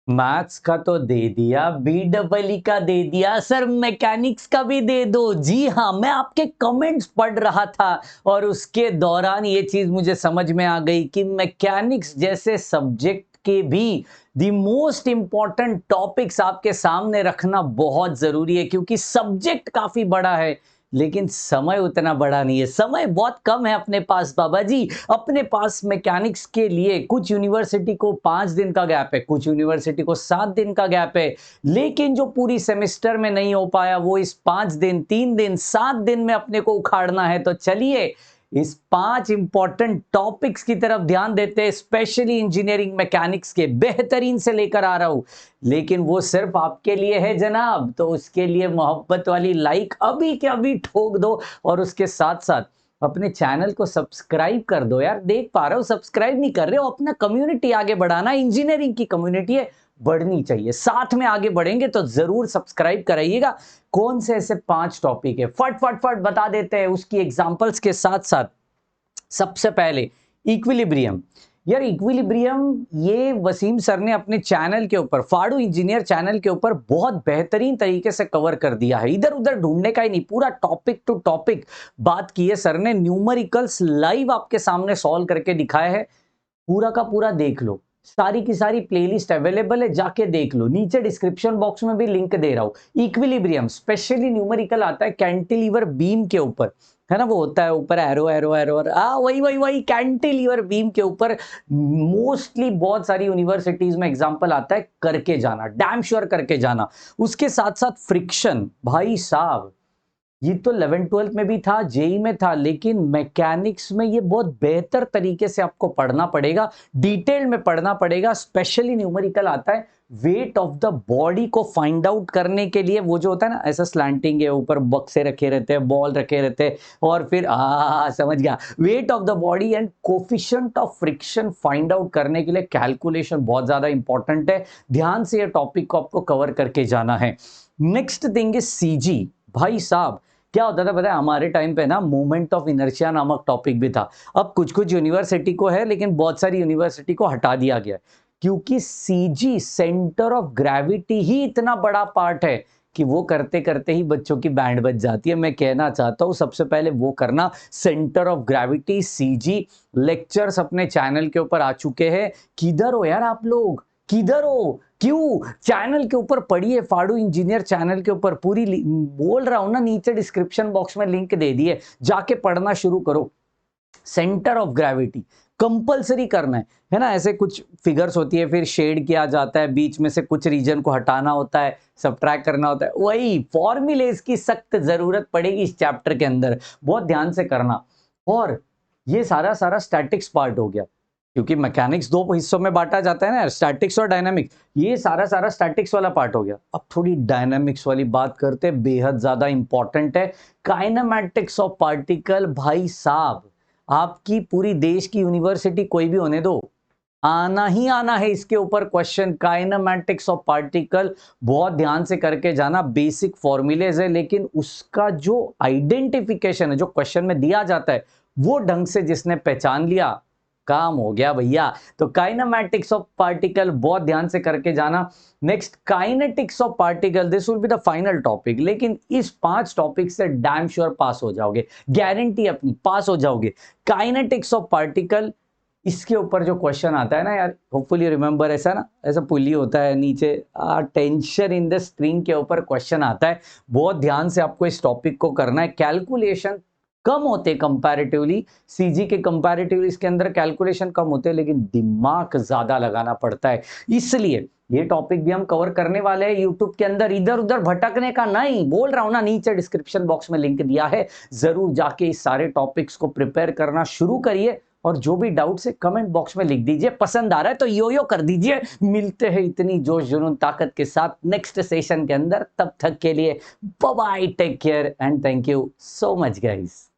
Maths का तो दे दिया, बी डबल ई का दे दिया सर, मैकेनिक्स का भी दे दो। जी हाँ, मैं आपके कमेंट्स पढ़ रहा था और उसके दौरान ये चीज मुझे समझ में आ गई कि मैकेनिक्स जैसे सब्जेक्ट के भी द मोस्ट इंपॉर्टेंट टॉपिक्स आपके सामने रखना बहुत जरूरी है, क्योंकि सब्जेक्ट काफी बड़ा है लेकिन समय उतना बड़ा नहीं है। समय बहुत कम है अपने पास बाबा जी। अपने पास मैकेनिक्स के लिए कुछ यूनिवर्सिटी को 5 दिन का गैप है, कुछ यूनिवर्सिटी को 7 दिन का गैप है, लेकिन जो पूरी सेमेस्टर में नहीं हो पाया वो इस 5 दिन, 3 दिन, 7 दिन में अपने को उखाड़ना है। तो चलिए इस 5 इंपॉर्टेंट टॉपिक्स की तरफ ध्यान देते हैं, स्पेशली इंजीनियरिंग मैकेनिक्स के बेहतरीन से लेकर आ रहा हूं, लेकिन वो सिर्फ आपके लिए है जनाब। तो उसके लिए मोहब्बत वाली लाइक अभी के अभी ठोक दो और उसके साथ साथ अपने चैनल को सब्सक्राइब कर दो यार। देख पा रहे हो सब्सक्राइब नहीं कर रहे हो। अपना कम्युनिटी आगे बढ़ाना, इंजीनियरिंग की कम्युनिटी है, बढ़नी चाहिए, साथ में आगे बढ़ेंगे तो जरूर सब्सक्राइब कराइएगा। कौन से ऐसे 5 टॉपिक है फट फट फट बता देते हैं उसकी एग्जांपल्स के साथ साथ। सबसे पहले इक्विलिब्रियम। यार इक्विलिब्रियम ये वसीम सर ने अपने चैनल के ऊपर, फाड़ू इंजीनियर चैनल के ऊपर बहुत बेहतरीन तरीके से कवर कर दिया है। इधर उधर ढूंढने का ही नहीं, पूरा टॉपिक टू टॉपिक बात की है सर ने। न्यूमेरिकल्स लाइव आपके सामने सॉल्व करके दिखाया है। पूरा का पूरा देख लो, सारी की सारी प्लेलिस्ट अवेलेबल है, जाके देख लो। नीचे डिस्क्रिप्शन बॉक्स में भी लिंक दे रहा हूं। इक्विलिब्रियम स्पेशली न्यूमेरिकल आता है कैंटिलीवर बीम के ऊपर, है ना, वो होता है ऊपर एरो एरो एरो, वही वही वही कैंटिलीवर बीम के ऊपर मोस्टली बहुत सारी यूनिवर्सिटीज में एग्जांपल आता है, करके जाना, डैम श्योर करके जाना। उसके साथ साथ फ्रिक्शन, भाई साहब ये तो 11th-12th में भी था, जेई में था, लेकिन मैकेनिक्स में ये बहुत बेहतर तरीके से आपको पढ़ना पड़ेगा, डिटेल में पढ़ना पड़ेगा। स्पेशली न्यूमेरिकल आता है वेट ऑफ द बॉडी को फाइंड आउट करने के लिए। वो जो होता है ना, ऐसा स्लैंटिंग है, ऊपर बक्से रखे रहते हैं, बॉल रखे रहते हैं, और फिर समझ गया, weight of the body and coefficient of friction find out करने के लिए कैलकुलेशन बहुत ज्यादा इंपॉर्टेंट है। ध्यान से ये टॉपिक को आपको कवर करके जाना है। Next thing is CG. भाई साहब क्या होता था पता है, हमारे टाइम पे ना मोमेंट ऑफ इनर्शिया नामक टॉपिक भी था। अब कुछ कुछ यूनिवर्सिटी को है, लेकिन बहुत सारी यूनिवर्सिटी को हटा दिया गया है, क्योंकि सीजी सेंटर ऑफ ग्रेविटी ही इतना बड़ा पार्ट है कि वो करते करते ही बच्चों की बैंड बज जाती है। मैं कहना चाहता हूं सबसे पहले वो करना, centre of gravity CG. Lectures अपने चैनल के ऊपर आ चुके हैं। किधर हो यार आप लोग, किधर हो? क्यों? चैनल के ऊपर पढ़िए, फाड़ू इंजीनियर चैनल के ऊपर पूरी बोल रहा हूं ना, नीचे डिस्क्रिप्शन बॉक्स में लिंक दे दिए, जाके पढ़ना शुरू करो। सेंटर ऑफ ग्रेविटी कंपलसरी करना है ना। ऐसे कुछ फिगर्स होती है, फिर शेड किया जाता है, बीच में से कुछ रीजन को हटाना होता है, सब्ट्रैक्ट करना होता है, वही फॉर्मूलेस की सख्त जरूरत पड़ेगी इस चैप्टर के अंदर, बहुत ध्यान से करना। और ये सारा सारा स्टैटिक्स पार्ट हो गया, क्योंकि मैकेनिक्स 2 हिस्सों में बांटा जाता है ना, स्टैटिक्स और डायनामिक्स। ये सारा सारा स्टैटिक्स वाला पार्ट हो गया। अब थोड़ी डायनामिक्स वाली बात करते हैं, बेहद ज्यादा इंपॉर्टेंट है। Kinematics of particle. भाई साहब आपकी पूरी देश की यूनिवर्सिटी कोई भी होने दो, आना ही आना है इसके ऊपर क्वेश्चन। काइनेमैटिक्स ऑफ पार्टिकल बहुत ध्यान से करके जाना। बेसिक फॉर्मूलेज है, लेकिन उसका जो आइडेंटिफिकेशन है जो क्वेश्चन में दिया जाता है, वो ढंग से जिसने पहचान लिया, काम हो गया भैया। तो काइनेमैटिक्स ऑफ पार्टिकल बहुत ध्यान से करके जाना। Next kinetics of particle, this will be the final topic, लेकिन इस 5 टॉपिक से डैम श्योर पास हो जाओगे, गारंटी अपनी, पास हो जाओगे। काइनेटिक्स ऑफ पार्टिकल, इसके ऊपर जो क्वेश्चन आता है ना यार, होपफुली रिमेंबर, ऐसा ना, ऐसा पुली होता है नीचे, टेंशन इन द स्ट्रिंग के ऊपर क्वेश्चन आता है। बहुत ध्यान से आपको इस टॉपिक को करना है। कैलकुलेशन कम होते कंपैरेटिवली, सीजी के कंपैरेटिवली इसके अंदर कैलकुलेशन कम होते हैं, लेकिन दिमाग ज्यादा लगाना पड़ता है। इसलिए ये टॉपिक भी हम कवर करने वाले हैं यूट्यूब के अंदर। इधर उधर भटकने का नहीं, बोल रहा हूं ना, नीचे डिस्क्रिप्शन बॉक्स में लिंक दिया है, जरूर जाके इस सारे टॉपिक्स को प्रिपेयर करना शुरू करिए। और जो भी डाउट्स है कमेंट बॉक्स में लिख दीजिए, पसंद आ रहा है तो यो यो कर दीजिए। मिलते हैं इतनी जोश जुनून ताकत के साथ नेक्स्ट सेशन के अंदर, तब तक के लिए bye bye, take care and thank you so much guys.